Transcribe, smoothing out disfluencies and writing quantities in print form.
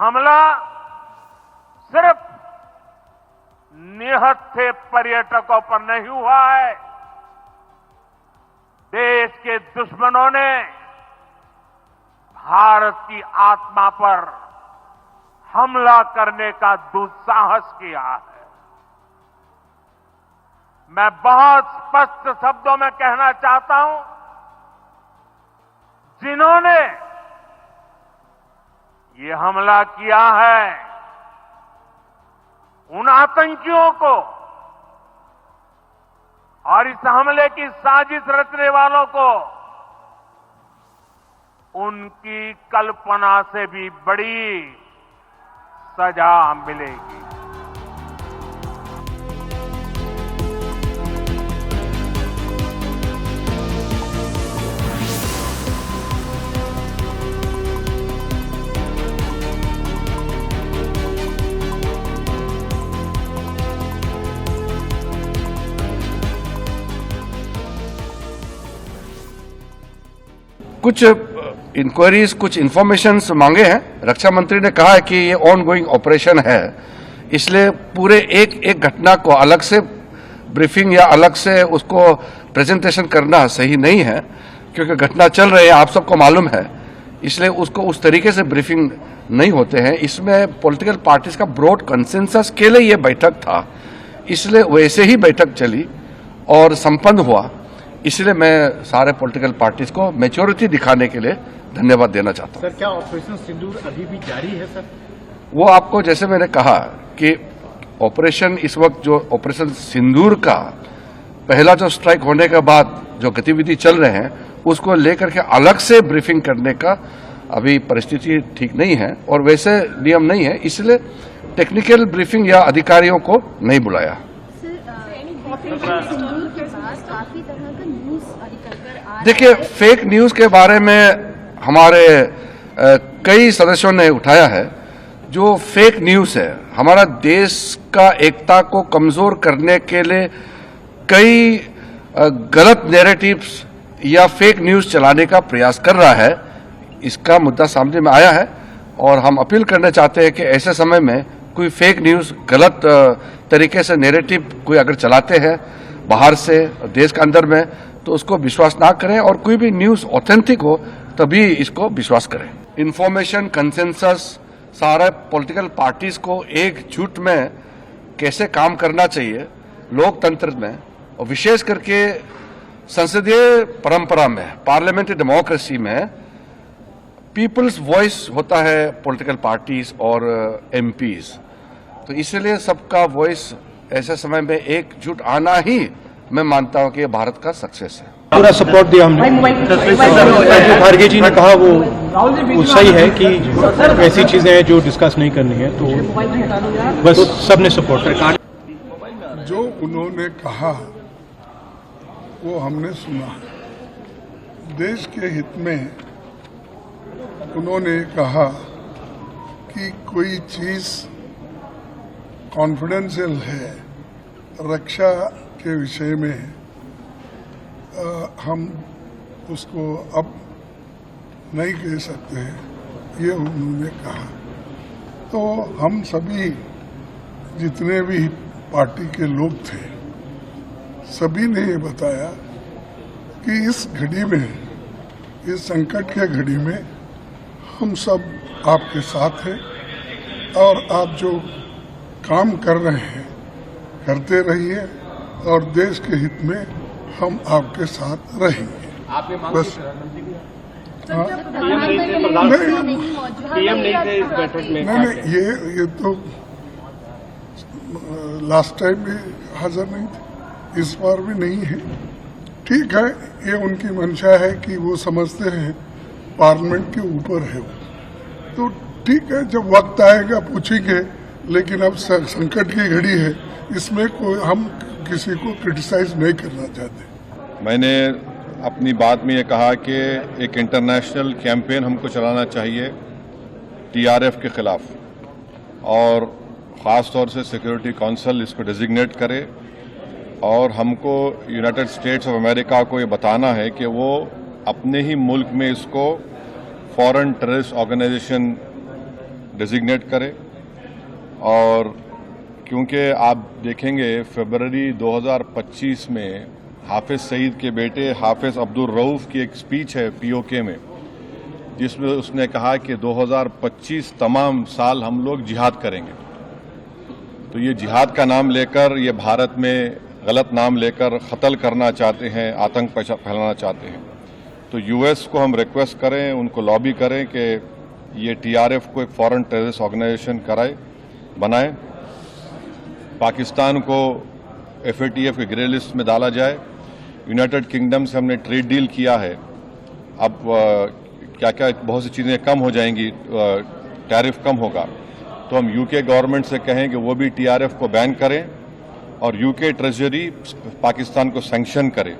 हमला सिर्फ निहत्थे पर्यटकों पर नहीं हुआ है, देश के दुश्मनों ने भारत की आत्मा पर हमला करने का दुस्साहस किया है। मैं बहुत स्पष्ट शब्दों में कहना चाहता हूं, जिन्होंने ये हमला किया है, उन आतंकियों को और इस हमले की साजिश रचने वालों को उनकी कल्पना से भी बड़ी सजा मिलेगी। कुछ इंक्वायरीज, कुछ इंफॉर्मेशंस मांगे हैं। रक्षा मंत्री ने कहा है कि ये ऑन गोइंग ऑपरेशन है, इसलिए पूरे एक एक घटना को अलग से ब्रीफिंग या अलग से उसको प्रेजेंटेशन करना सही नहीं है, क्योंकि घटना चल रही है, आप सबको मालूम है, इसलिए उसको उस तरीके से ब्रीफिंग नहीं होते हैं। इसमें पॉलिटिकल पार्टीज का ब्रॉड कंसेंसस के लिए ये बैठक था, इसलिए वैसे ही बैठक चली और संपन्न हुआ। इसलिए मैं सारे पॉलिटिकल पार्टीज को मैच्योरिटी दिखाने के लिए धन्यवाद देना चाहता हूं। सर, क्या ऑपरेशन सिंदूर अभी भी जारी है सर? वो आपको, जैसे मैंने कहा कि ऑपरेशन इस वक्त जो ऑपरेशन सिंदूर का पहला जो स्ट्राइक होने के बाद जो गतिविधि चल रहे हैं, उसको लेकर के अलग से ब्रीफिंग करने का अभी परिस्थिति ठीक नहीं है और वैसे नियम नहीं है, इसलिए टेक्निकल ब्रीफिंग या अधिकारियों को नहीं बुलाया। देखिए, फेक न्यूज के बारे में हमारे कई सदस्यों ने उठाया है। जो फेक न्यूज है, हमारा देश का एकता को कमजोर करने के लिए कई गलत नैरेटिव्स या फेक न्यूज चलाने का प्रयास कर रहा है। इसका मुद्दा सामने में आया है और हम अपील करना चाहते हैं कि ऐसे समय में कोई फेक न्यूज, गलत तरीके से नैरेटिव कोई अगर चलाते हैं बाहर से देश के अंदर में, तो उसको विश्वास ना करें और कोई भी न्यूज ऑथेंटिक हो तभी इसको विश्वास करें। इंफॉर्मेशन कंसेंसस सारे पॉलिटिकल पार्टीज को एकजुट में कैसे काम करना चाहिए लोकतंत्र में, और विशेष करके संसदीय परंपरा में, पार्लियामेंट्री डेमोक्रेसी में पीपल्स वॉइस होता है पॉलिटिकल पार्टीज और एमपीज, तो इसलिए सबका वॉइस ऐसे समय में एकजुट आना ही मैं मानता हूं कि ये भारत का सक्सेस है। पूरा सपोर्ट दिया हमने। खारगे जी ने कहा वो सही है कि ऐसी चीजें हैं जो डिस्कस नहीं करनी है, तो बस सबने सपोर्ट किया। जो उन्होंने कहा वो हमने सुना। देश के हित में उन्होंने कहा कि कोई चीज कॉन्फिडेंशियल है, रक्षा के विषय में हम उसको अब नहीं कह सकते हैं, ये उन्होंने कहा। तो हम सभी जितने भी पार्टी के लोग थे, सभी ने ये बताया कि इस घड़ी में, इस संकट के घड़ी में हम सब आपके साथ हैं और आप जो काम कर रहे हैं करते रहिए और देश के हित में हम आपके साथ रहेंगे। आपने बस पीएम नहीं थे इस बैठक में? नहीं, ये तो लास्ट टाइम भी हाजिर नहीं थे, इस बार भी नहीं है। ठीक है, ये उनकी मंशा है कि वो समझते हैं पार्लियामेंट के ऊपर है वो, तो ठीक है, जब वक्त आएगा पूछेंगे, लेकिन अब संकट की घड़ी है, इसमें कोई हम किसी को क्रिटिसाइज नहीं करना चाहते। मैंने अपनी बात में ये कहा कि एक इंटरनेशनल कैंपेन हमको चलाना चाहिए टीआरएफ के खिलाफ, और ख़ास तौर से सिक्योरिटी काउंसिल इसको डिजिग्नेट करे और हमको यूनाइटेड स्टेट्स ऑफ अमेरिका को ये बताना है कि वो अपने ही मुल्क में इसको फॉरेन टेररिस्ट ऑर्गेनाइजेशन डेजिग्नेट करे। और क्योंकि आप देखेंगे फरवरी 2025 में हाफिज सईद के बेटे हाफिज अब्दुल रऊफ की एक स्पीच है पीओके में, जिसमें उसने कहा कि 2025 तमाम साल हम लोग जिहाद करेंगे। तो ये जिहाद का नाम लेकर, ये भारत में गलत नाम लेकर कत्ल करना चाहते हैं, आतंक फैलाना चाहते हैं। तो यूएस को हम रिक्वेस्ट करें, उनको लॉबी करें कि ये टीआरएफ को एक फॉरेन टेररिस्ट ऑर्गेनाइजेशन बनाए, पाकिस्तान को एफएटीएफ के ग्रे लिस्ट में डाला जाए। यूनाइटेड किंगडम से हमने ट्रेड डील किया है, अब क्या क्या बहुत सी चीज़ें कम हो जाएंगी, टैरिफ कम होगा। तो हम यूके गवर्नमेंट से कहें कि वो भी टीआरएफ को बैन करें और यूके ट्रेजरी पाकिस्तान को सैंक्शन करे।